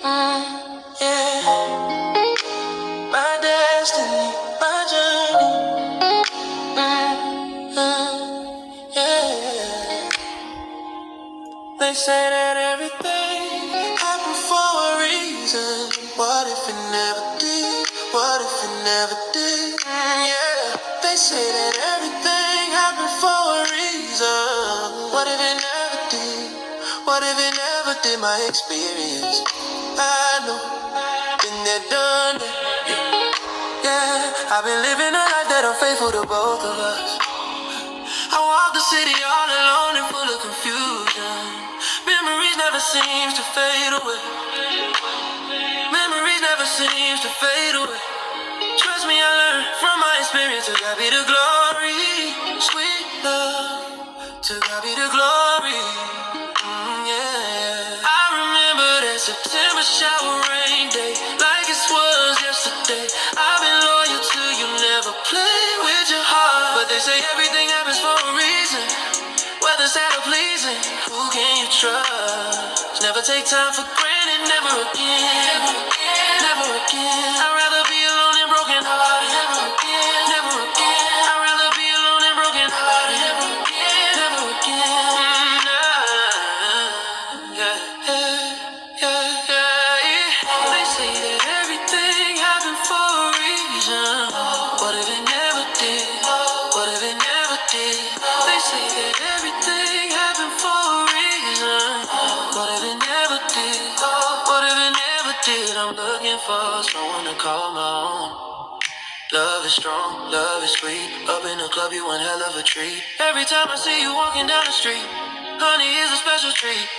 Yeah, my destiny, my journey. Yeah. They say that everything happened for a reason. What if it never did? What if it never did? Yeah. They say that everything happened for a reason. What if it never did? What if it never did? My experience, I know, been there, done that. Yeah, I've been living a life that unfaithful to both of us. I walk the city all alone and full of confusion. Memories never seems to fade away. Memories never seems to fade away. Trust me, I learned from my experience. To God be the glory, sweet love. To God be the glory. Yeah. I remember that September shower rain day, like it was yesterday. I've been loyal to you, never play with your heart. But they say everything happens for a reason. Whether sad or pleasing, who can you trust? Never take time for granted, never again. Never again, never again. I'd rather be alone and broken hearted. Never again, never again. I'd rather be alone and broken hearted. Never again, never again. Yeah, yeah, yeah, yeah. They say that everything happened for a reason. What if it never did? What if it never did? They say that everything happened for a reason. What if it never did? What if it never did? I'm looking for someone to call my own. Love is strong, love is sweet. Up in the club, you one hell of a treat. Every time I see you walking down the street, honey is a special treat.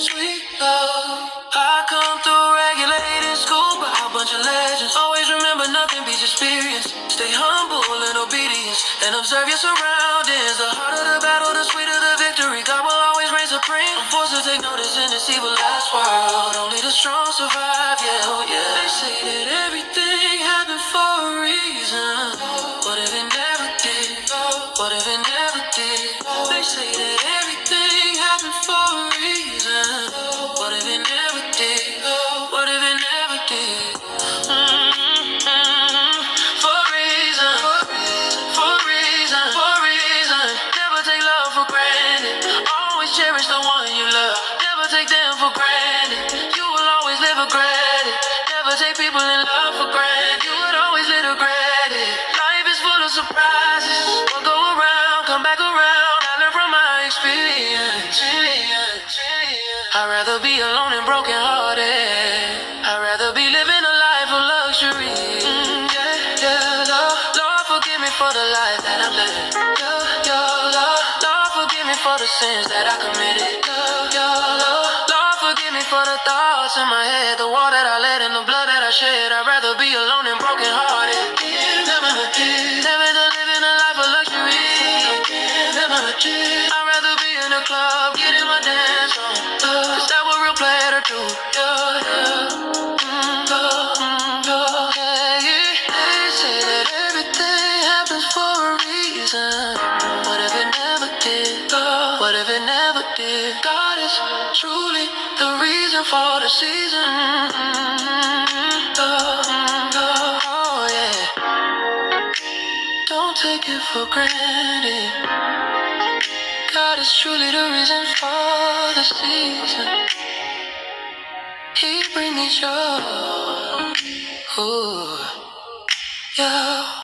Sweet love, I come through regulated school by a bunch of legends. Always remember nothing beats experience. Stay humble and obedience, and observe your surroundings. The harder the battle, the sweeter the victory. God will always reign supreme. I'm forced to take notice in this evil last world. Only the strong survive, yeah, oh yeah. They say that everything happened for a reason. What if it never did? What if it never did? They say that everything happened for a reason. What if it never did? What if it never did? For a reason. For a reason. For a reason. Never take love for granted. Always cherish the one you love. Never take them for granted. You will always live regretted. Never take people in love for granted. You would always live regretted. Life is full of surprises. What go around, come back around. I learned from my experience. I'd rather be alone and broken hearted. I'd rather be living a life of luxury. Lord, forgive me for the life that I'm living. Lord, forgive me for the sins that I committed. Lord, forgive me for the thoughts in my head, the war that I led and the blood that I shed. I'd rather be alone and broken hearted. Never to live in a life of luxury. I'd rather be in a club, getting my dance on. Cause that what real player do. They say that everything happens for a reason. What if it never did? What if it never did? God is truly the reason for the season. Oh yeah. Don't take it for granted. God is truly the reason for the season. He bring me joy. Ooh, yeah.